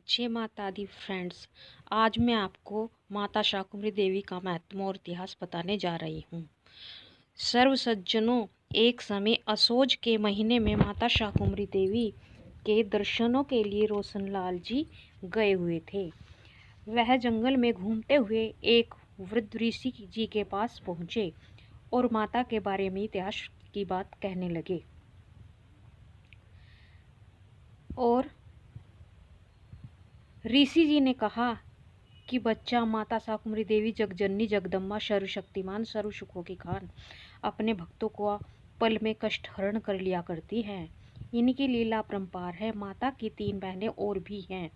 जय माता दी फ्रेंड्स। आज मैं आपको माता शाकुंभरी देवी का महत्व और इतिहास बताने जा रही हूँ। सर्व सज्जनों, एक समय असोज के महीने में माता शाकुंभरी देवी के दर्शनों के लिए रोशनलाल जी गए हुए थे। वह जंगल में घूमते हुए एक वृद्ध ऋषि जी के पास पहुँचे और माता के बारे में इतिहास की बात कहने लगे। और ऋषि जी ने कहा कि बच्चा, माता शाकुंभरी देवी जगजननी जगदम्बा सर्वशक्तिमान सर्व सुखों की खान अपने भक्तों को पल में कष्ट हरण कर लिया करती हैं। इनकी लीला परंपार है। माता की 3 बहनें और भी हैं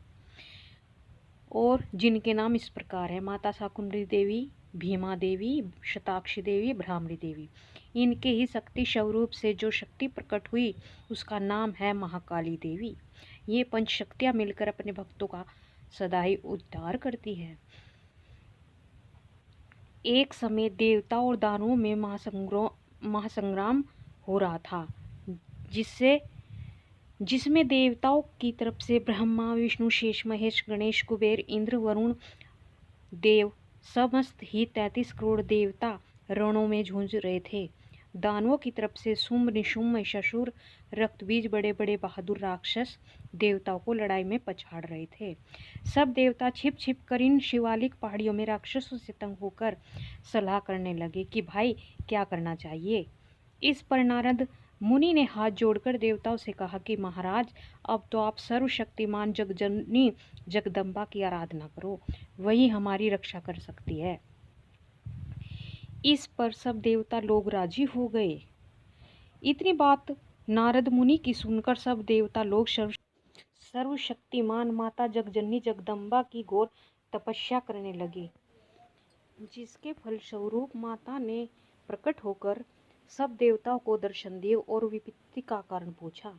और जिनके नाम इस प्रकार है: माता शाकुंभरी देवी, भीमा देवी, शताक्षी देवी, भ्रामरी देवी। इनके ही शक्ति स्वरूप से जो शक्ति प्रकट हुई उसका नाम है महाकाली देवी। ये 5 शक्तियाँ मिलकर अपने भक्तों का सदा ही उद्धार करती है। एक समय देवताओं और दानवों में महासंग्राम हो रहा था, जिसमें देवताओं की तरफ से ब्रह्मा, विष्णु, शेष, महेश, गणेश, कुबेर, इंद्र, वरुण देव समस्त ही 33 करोड़ देवता रणों में जूझ रहे थे। दानवों की तरफ से शुंभ, निशुंभ, महिषासुर, रक्तबीज बड़े बड़े बहादुर राक्षस देवताओं को लड़ाई में पछाड़ रहे थे। सब देवता छिप छिप कर इन शिवालिक पहाड़ियों में राक्षसों से तंग होकर सलाह करने लगे कि भाई क्या करना चाहिए। इस पर नारद मुनि ने हाथ जोड़कर देवताओं से कहा कि महाराज, अब तो आप सर्वशक्तिमान जगजननी जगदम्बा की आराधना करो, वही हमारी रक्षा कर सकती है। इस पर सब देवता लोग राजी हो गए। इतनी बात नारद मुनि की सुनकर सब देवता लोग सर्वशक्तिमान माता जगजननी जगदम्बा की घोर तपस्या करने लगे, जिसके फलस्वरूप माता ने प्रकट होकर सब देवताओं को दर्शन दिए और विपत्ति का कारण पूछा।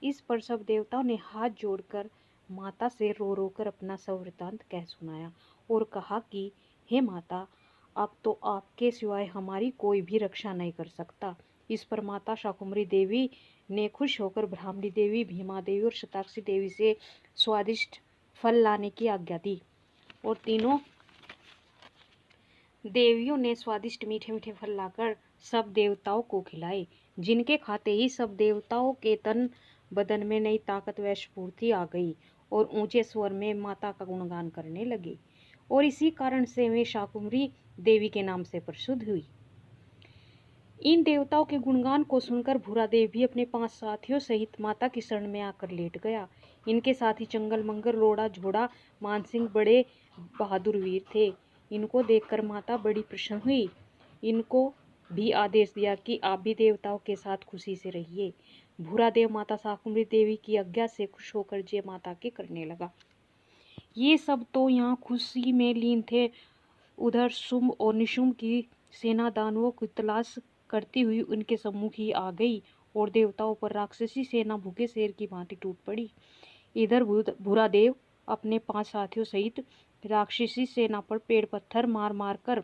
इस पर सब देवताओं ने हाथ जोड़कर माता से रो रो कर अपना सब वृतांत कह सुनाया और कहा कि हे माता, अब तो आपके सिवाय हमारी कोई भी रक्षा नहीं कर सकता। इस पर माता शाकुंभरी देवी ने खुश होकर भ्रामरी देवी, भीमा देवी और शताक्षी देवी से स्वादिष्ट फल लाने की आज्ञा दी और तीनों देवियों ने स्वादिष्ट मीठे मीठे फल लाकर सब देवताओं को खिलाए, जिनके खाते ही सब देवताओं के तन बदन में नई ताकत व स्फूर्ति आ गई और ऊंचे स्वर में माता का गुणगान करने लगे और इसी कारण से वे शाकुंभरी देवी के नाम से प्रसिद्ध हुई। इन देवताओं के गुणगान को सुनकर भूरा देव भी अपने 5 साथियों सहित माता की शरण में आकर लेट गया। इनके साथी चंगल मंगल, रोड़ा, झोड़ा, मानसिंह बड़े बहादुर वीर थे। इनको देखकर माता बड़ी प्रसन्न हुई। इनको भी आदेश दिया कि आप भी देवताओं के साथ खुशी से रहिए। भूरा देव माता शाकुंभरी देवी की आज्ञा से खुश होकर जय माता के करने लगा। ये सब तो यहाँ खुशी में लीन थे। उधर शुंभ और निशुंभ की सेना दानवों की तलाश करती हुई उनके सम्मुख ही आ गई और देवताओं पर राक्षसी सेना भूखे शेर की भांति टूट पड़ी। इधर भूरा देव अपने 5 साथियों सहित राक्षसी सेना पर पेड़ पत्थर मार मार कर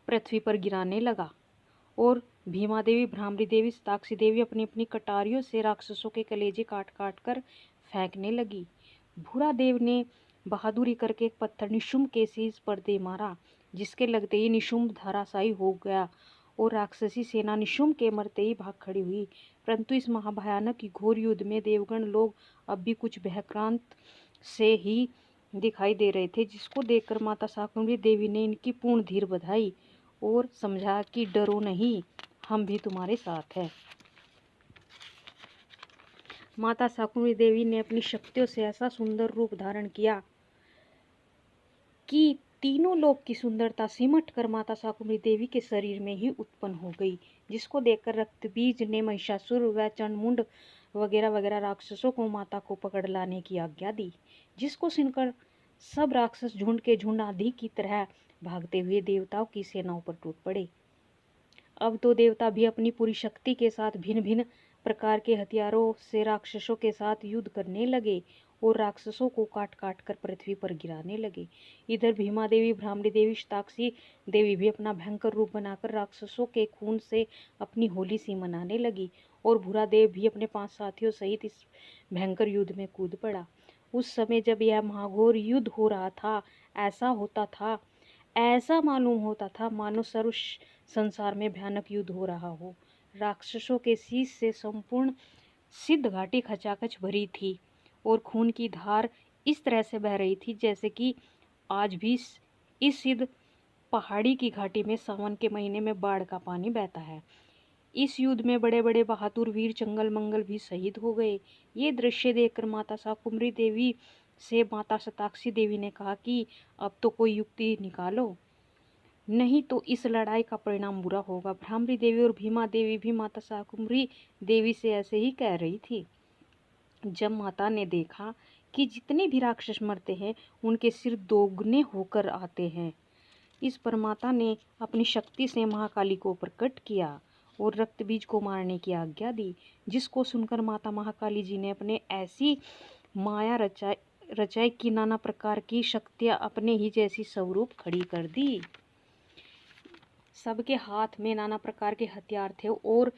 पृथ्वी पर गिराने लगा और भीमा देवी, भ्रामरी देवी, शताक्षी देवी अपनी अपनी कटारियों से राक्षसों के कलेजे काट काट कर फेंकने लगी। भूरा देव ने बहादुरी करके एक पत्थर निशुंभ के शीश पर दे मारा, जिसके लगते ही निशुंभ धराशायी हो गया और राक्षसी सेना निशुंभ के मरते ही भाग खड़ी हुई। परंतु इस महाभयानक घोर युद्ध में देवगण लोग अब भी कुछ भयक्रांत से ही दिखाई दे रहे थे, जिसको देखकर माता शाकुंभरी देवी ने इनकी पूर्ण धीर बधाई और समझा कि डरो नहीं, हम भी तुम्हारे साथ हैं। माता शाकुंभरी देवी ने अपनी शक्तियों से ऐसा सुंदर रूप धारण किया कि तीनों लोक की सुंदरता सिमट कर माता शाकुंभरी देवी के शरीर में ही उत्पन्न हो गई, जिसको देखकर रक्तबीज ने महिषासुर व चंडमुंड वगैरह वगैरह राक्षसों को माता को पकड़ लाने की आज्ञा दी, जिसको सुनकर सब राक्षस झुंड के झुंड आंधी की तरह भागते हुए देवताओं की सेनाओं पर टूट पड़े। अब तो देवता भी अपनी पूरी शक्ति के साथ भिन्न भिन्न प्रकार के हथियारों से राक्षसों के साथ युद्ध करने लगे और राक्षसों को काट काट कर पृथ्वी पर गिराने लगे। इधर भीमा देवी, भ्रामरी देवी, शताक्षी देवी भी अपना भयंकर रूप बनाकर राक्षसों के खून से अपनी होली सी मनाने लगी और भूरा देव भी अपने 5 साथियों सहित इस भयंकर युद्ध में कूद पड़ा उस समय जब यह महाघोर युद्ध हो रहा था, ऐसा मालूम होता था मानो सर्व संसार में भयानक युद्ध हो रहा हो। राक्षसों के शीश से संपूर्ण सिद्ध घाटी खचाखच भरी थी और खून की धार इस तरह से बह रही थी जैसे कि आज भी इस सिद्ध पहाड़ी की घाटी में सावन के महीने में बाढ़ का पानी बहता है। इस युद्ध में बड़े बड़े बहादुर वीर चंगल मंगल भी शहीद हो गए। ये दृश्य देखकर माता शाकुंभरी देवी से माता शताक्षी देवी ने कहा कि अब तो कोई युक्ति निकालो, नहीं तो इस लड़ाई का परिणाम बुरा होगा। भ्रामरी देवी और भीमा देवी भी माता शाकुंभरी देवी से ऐसे ही कह रही थी। जब माता ने देखा कि जितने भी राक्षस मरते हैं उनके सिर दोगुने होकर आते हैं, इस पर माता ने अपनी शक्ति से महाकाली को प्रकट किया और रक्त बीज को मारने की आज्ञा दी, जिसको सुनकर माता महाकाली जी ने अपने ऐसी माया रचाई कि नाना प्रकार की शक्तियाँ अपने ही जैसी स्वरूप खड़ी कर दी। सबके हाथ में नाना प्रकार के हथियार थे और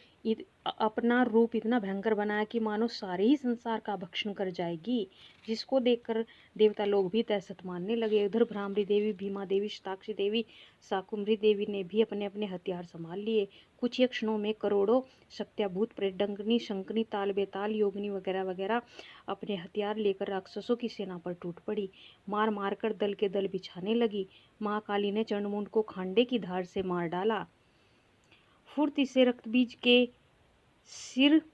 अपना रूप इतना भयंकर बनाया कि मानो सारे ही संसार का भक्षण कर जाएगी, जिसको देखकर देवता लोग भी दहशत मानने लगे। उधर भ्रामरी देवी, भीमा देवी, शताक्षी देवी, शाकुंभरी देवी ने भी अपने अपने हथियार संभाल लिए। कुछ ही क्षणों में करोड़ों शक्त्याभूत प्रेत, डंकनी, शंकनी, ताल बेताल, योगिनी वगैरह वगैरह अपने हथियार लेकर राक्षसों की सेना पर टूट पड़ी। मार मार कर दल के दल बिछाने लगी। महाकाली ने चंडमुंड को खांडे की धार से मार डाला। फुर्ती से रक्तबीज के सिर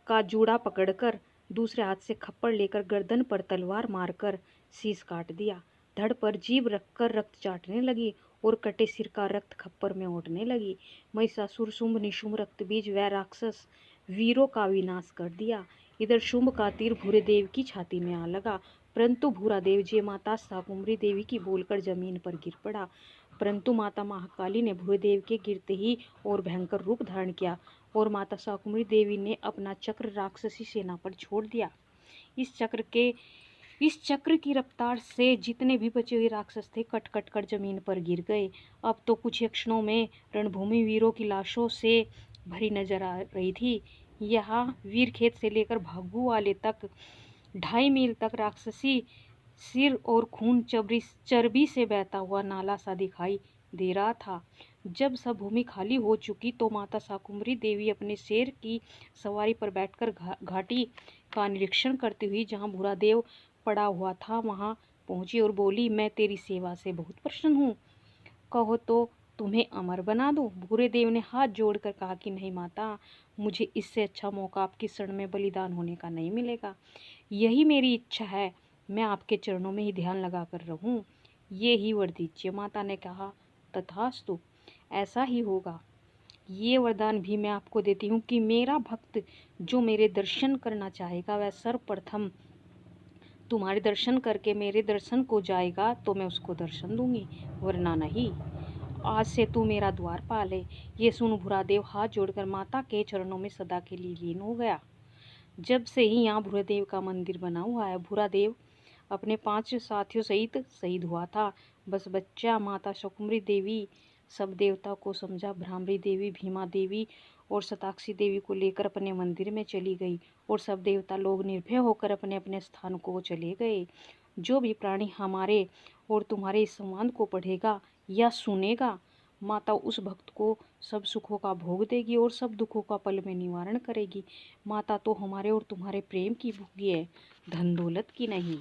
का जूड़ा पकड़कर दूसरे हाथ से खप्पड़ लेकर गर्दन पर तलवार मारकर शीश काट दिया। धड़ पर जीभ रखकर रक्त चाटने लगी और कटे सिर का रक्त खप्पर में ओटने लगी। महिषासुर, शुंभ, निशुंभ, रक्तबीज व राक्षस वीरों का विनाश कर दिया। इधर शुंभ का तीर भूरेदेव की छाती में आ लगा, परंतु भूरादेव जय माता शाकुंभरी देवी की बोलकर जमीन पर गिर पड़ा। परंतु माता महाकाली ने भूरेदेव के गिरते ही और भयंकर रूप धारण किया और माता शाकुंभरी देवी ने अपना चक्र राक्षसी सेना पर छोड़ दिया। इस चक्र की रफ्तार से जितने भी बचे हुए राक्षस थे कट कट कर जमीन पर गिर गए। अब तो कुछ क्षणों में रणभूमि वीरों की लाशों से भरी नजर आ रही थी। यहाँ वीर खेत से लेकर भागू वाले तक 2.5 मील तक राक्षसी सिर और खून चर्बी से बहता हुआ नाला सा दिखाई दे रहा था। जब सब भूमि खाली हो चुकी तो माता शाकुंभरी देवी अपने शेर की सवारी पर बैठकर घाटी का निरीक्षण करती हुई जहाँ भूरादेव पड़ा हुआ था वहां पहुंची और बोली, मैं तेरी सेवा से बहुत प्रसन्न हूँ, कहो तो तुम्हें अमर बना दूं। भूरेदेव ने हाथ जोड़कर कहा कि नहीं माता, मुझे इससे अच्छा मौका आपकी शरण में बलिदान होने का नहीं मिलेगा। यही मेरी इच्छा है, मैं आपके चरणों में ही ध्यान लगा कर रहूं। ये ही वर दीजिए। माता ने कहा, तथास्तु, ऐसा ही होगा। ये वरदान भी मैं आपको देती हूँ कि मेरा भक्त जो मेरे दर्शन करना चाहेगा वह सर्वप्रथम तुम्हारे दर्शन करके मेरे दर्शन को जाएगा तो मैं उसको दर्शन दूंगी, वरना नहीं। आज से तू मेरा द्वार पाले। ये सुन भूरादेव हाथ जोड़कर माता के चरणों में सदा के लिए लीन हो गया। जब से ही यहाँ भूरादेव का मंदिर बना हुआ है। भूरादेव अपने 5 साथियों सहित शहीद हुआ था। बस बच्चा माता शाकुंभरी देवी सब देवता को समझा। भ्रामरी देवी, भीमा देवी और शताक्षी देवी को लेकर अपने मंदिर में चली गई और सब देवता लोग निर्भय होकर अपने अपने स्थान को चले गए। जो भी प्राणी हमारे और तुम्हारे इस संवाद को पढ़ेगा या सुनेगा, माता उस भक्त को सब सुखों का भोग देगी और सब दुखों का पल में निवारण करेगी। माता तो हमारे और तुम्हारे प्रेम की भूखी है, धन दौलत की नहीं।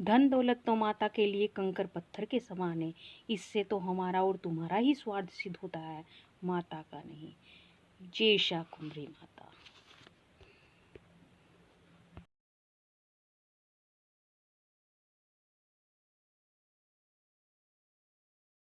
धन दौलत तो माता के लिए कंकर पत्थर के समान है। इससे तो हमारा और तुम्हारा ही स्वार्थ सिद्ध होता है, माता का नहीं। जय शाकुंभरी माता।